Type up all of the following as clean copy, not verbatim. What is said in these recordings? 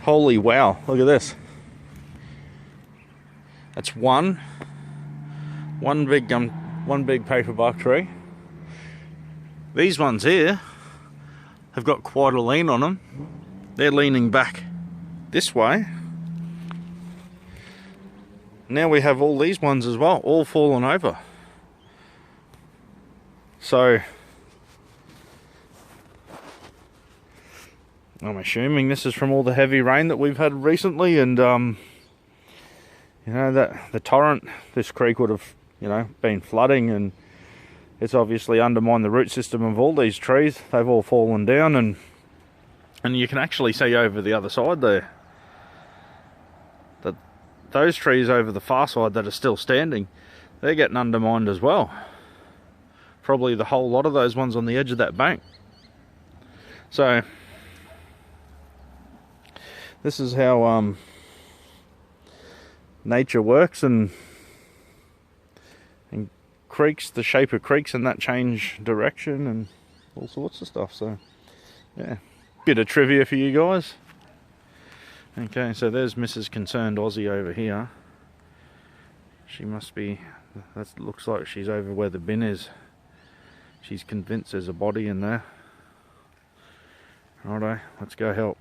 Holy wow, look at this. That's one big paperbark tree. These ones here have got quite a lean on them. They're leaning back this way. Now we have all these ones as well, all fallen over. So I'm assuming this is from all the heavy rain that we've had recently, and you know, that the torrent, this creek would have, you know, been flooding, and it's obviously undermined the root system of all these trees. They've all fallen down, and you can actually see over the other side there that those trees over the far side that are still standing, they're getting undermined as well. Probably the whole lot of those ones on the edge of that bank. So this is how nature works, and creeks, the shape of creeks and that change direction and all sorts of stuff. So yeah, bit of trivia for you guys. Okay, so there's Mrs. Concerned Aussie over here. She must be, that looks like she's over where the bin is. She's convinced there's a body in there. Righto, let's go help.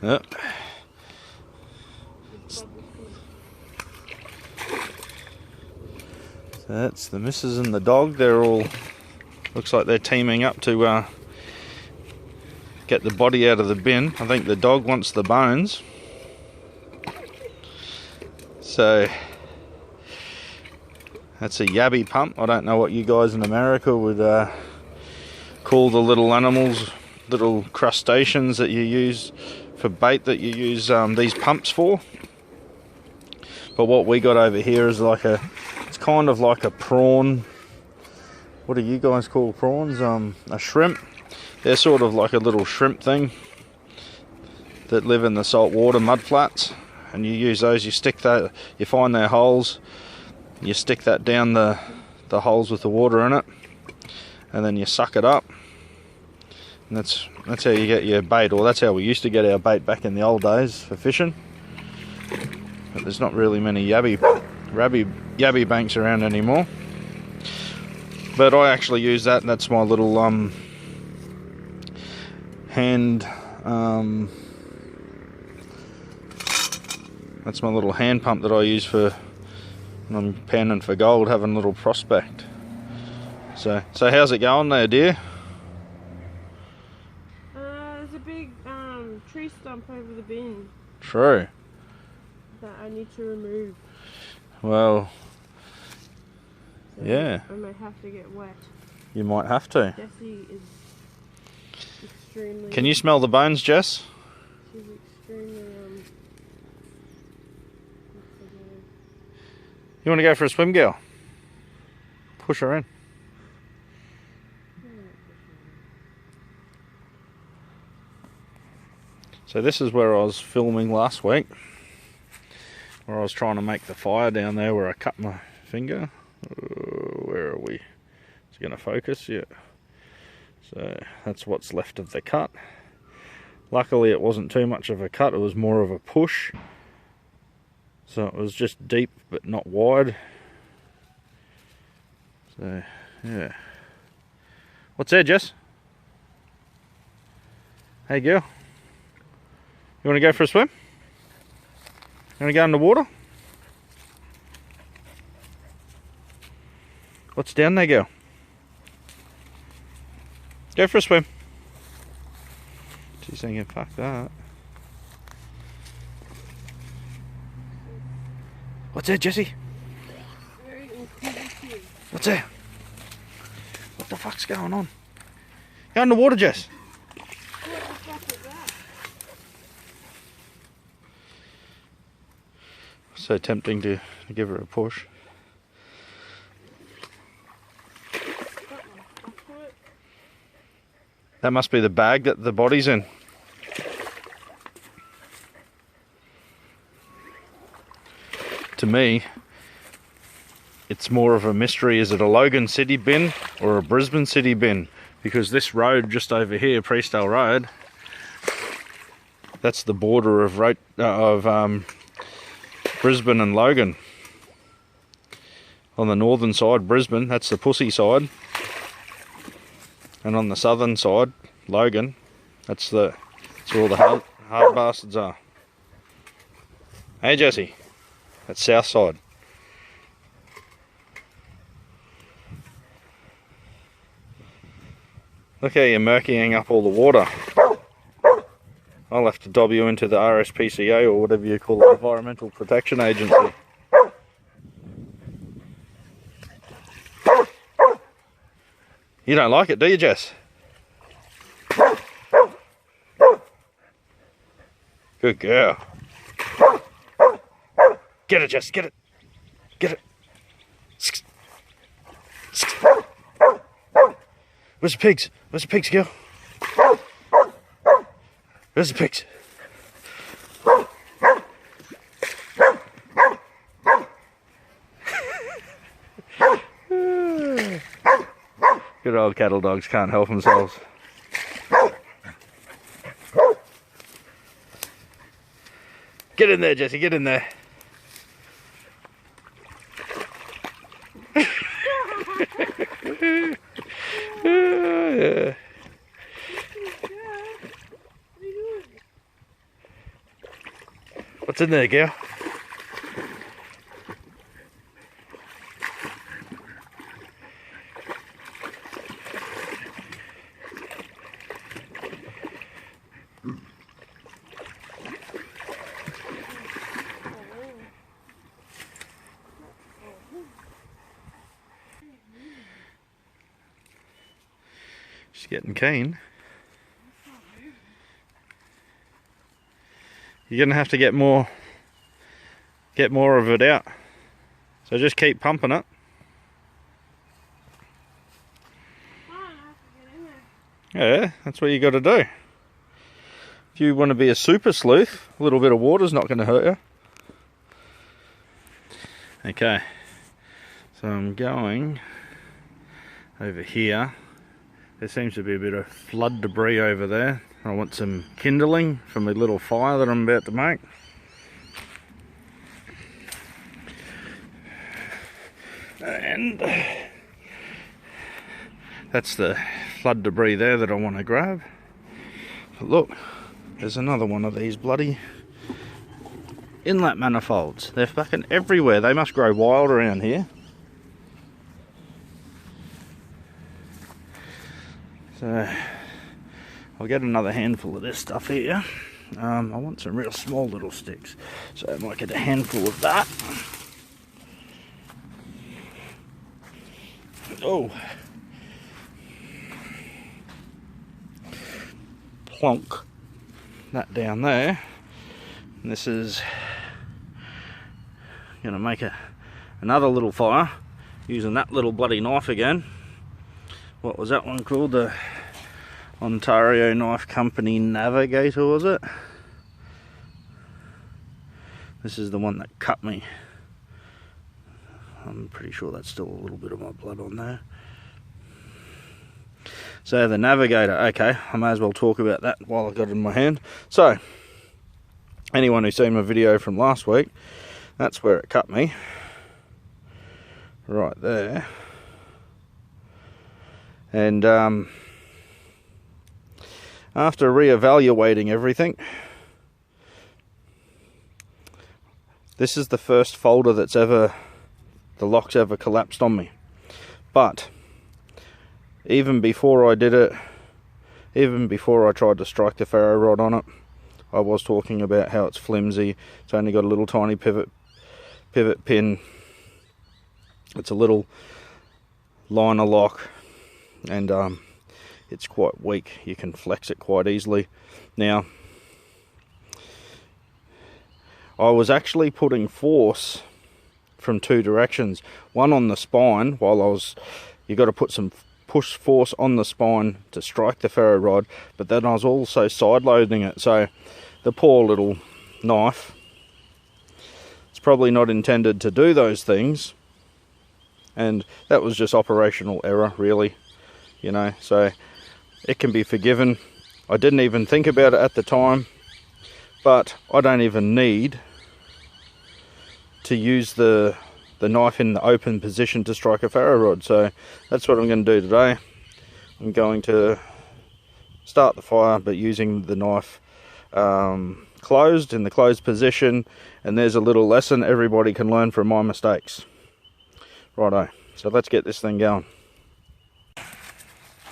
Yep. So that's the missus and the dog. They're all, looks like they're teaming up to get the body out of the bin. I think the dog wants the bones. So that's a yabby pump. I don't know what you guys in America would call the little animals, little crustaceans that you use for bait, that you use these pumps for. But what we got over here is like a, it's kind of like a prawn. What do you guys call prawns? A shrimp. They're sort of like a little shrimp thing that live in the saltwater mudflats, and you use those. You stick that, you find their holes, you stick that down the holes with the water in it, and then you suck it up. And that's how you get your bait, or that's how we used to get our bait back in the old days for fishing. But there's not really many yabby banks around anymore. But I actually use that, and that's my little that's my little hand pump that I use for when I'm panning for gold, having a little prospect. So how's it going there, dear? There's a big tree stump over the bin. True. That I need to remove. Well, so yeah. I might have to get wet. You might have to. Jessie is extremely... Can you smell the bones, Jess? She's extremely, You want to go for a swim, girl? Push her in. So this is where I was filming last week, where I was trying to make the fire down there where I cut my finger. Where are we? Is it going to focus? Yeah. So that's what's left of the cut. Luckily it wasn't too much of a cut, it was more of a push. So it was just deep but not wide. So yeah. What's there, Jess? Hey girl. You want to go for a swim? You want to go in the water? What's down there, girl? Go for a swim. She's thinking, fuck that. What's there, Jessie? What's there? What the fuck's going on? Go in the water, Jess. So tempting to give her a push. That must be the bag that the body's in. To me, it's more of a mystery. Is it a Logan City bin or a Brisbane City bin? because this road just over here, Priestdale Road, that's the border of Brisbane and Logan. On the northern side, Brisbane, that's the pussy side, and on the southern side, Logan, that's where all the hard bastards are. Hey Jesse, that's south side. Look how you're murkying up all the water. I'll have to dob you into the RSPCA or whatever you call it, Environmental Protection Agency. You don't like it, do you, Jess? Good girl. Get it, Jess, get it. Get it. Where's the pigs? Where's the pigs, girl? Where's the pigs? Good old cattle dogs can't help themselves. Get in there, Jesse, get in there. Yeah. What's in there, girl? She's getting keen. You're gonna have to get more of it out. So just keep pumping it. Yeah, that's what you got to do. If you want to be a super sleuth, a little bit of water's not going to hurt you. Okay, so I'm going over here. There seems to be a bit of flood debris over there. I want some kindling for my little fire that I'm about to make. And that's the flood debris there that I want to grab. But look, there's another one of these bloody inlet manifolds. They're fucking everywhere. They must grow wild around here. So I'll get another handful of this stuff here. I want some real small little sticks, so I might get a handful of that. Oh, plonk that down there. And this is gonna make another little fire using that little bloody knife again. What was that one called? The Ontario Knife Company Navigator, was it? This is the one that cut me. I'm pretty sure that's still a little bit of my blood on there. So the Navigator, okay, I may as well talk about that while I've got it in my hand. So, anyone who's seen my video from last week, that's where it cut me. Right there. And after re-evaluating everything, this is the first folder that's the lock's ever collapsed on me. But even before I did it, even before I tried to strike the ferro rod on it, I was talking about how it's flimsy. It's only got a little tiny pivot pin. It's a little liner lock, and it's quite weak. You can flex it quite easily. Now, I was actually putting force from two directions. One on the spine, you got to put some push force on the spine to strike the ferro rod, but then I was also side loading it. So the poor little knife, it's probably not intended to do those things, and that was just operational error, really, you know. So it can be forgiven. I didn't even think about it at the time, but I don't even need to use the knife in the open position to strike a farrow rod. So that's what I'm going to do today. I'm going to start the fire, but using the knife closed, in the closed position, and there's a little lesson everybody can learn from my mistakes. Righto, so let's get this thing going.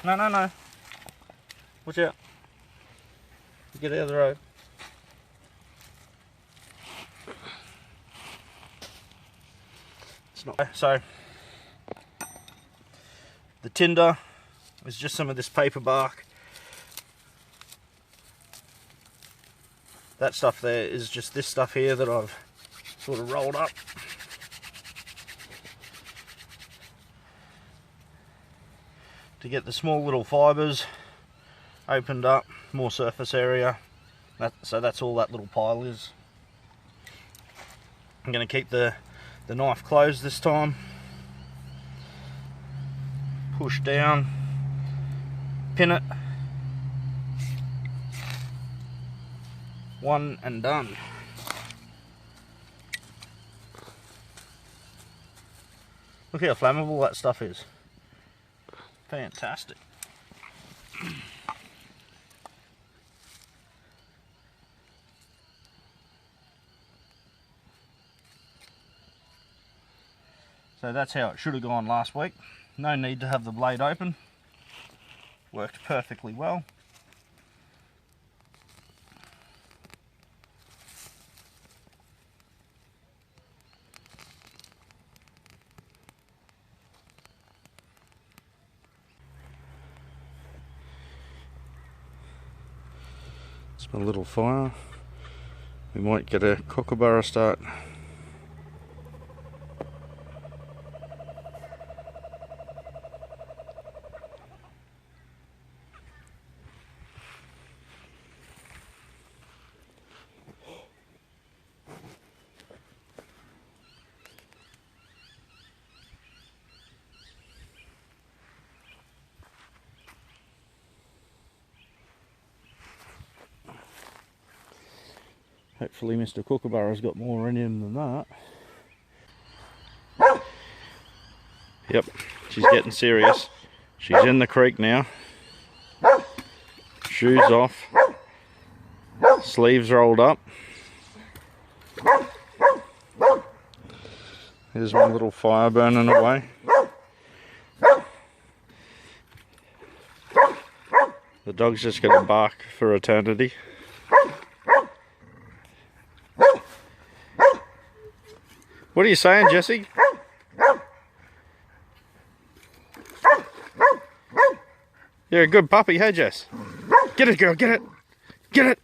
No, no, no. Watch out. Get out of the road. It's not. So, the tinder is just some of this paper bark. That stuff there is just this stuff here that I've sort of rolled up. To get the small little fibres opened up, more surface area. So that's all that little pile is. I'm going to keep the knife closed this time. Push down, pin it. One and done. Look how flammable that stuff is. Fantastic. So that's how it should have gone last week. No need to have the blade open. Worked perfectly well. It's a little fire. We might get a kookaburra start. Hopefully Mr. Kookaburra's got more in him than that. Yep, she's getting serious. She's in the creek now. Shoes off. Sleeves rolled up. Here's my little fire burning away. The dog's just going to bark for eternity. What are you saying, Jesse? You're a good puppy, hey Jess? Get it, girl, get it! Get it!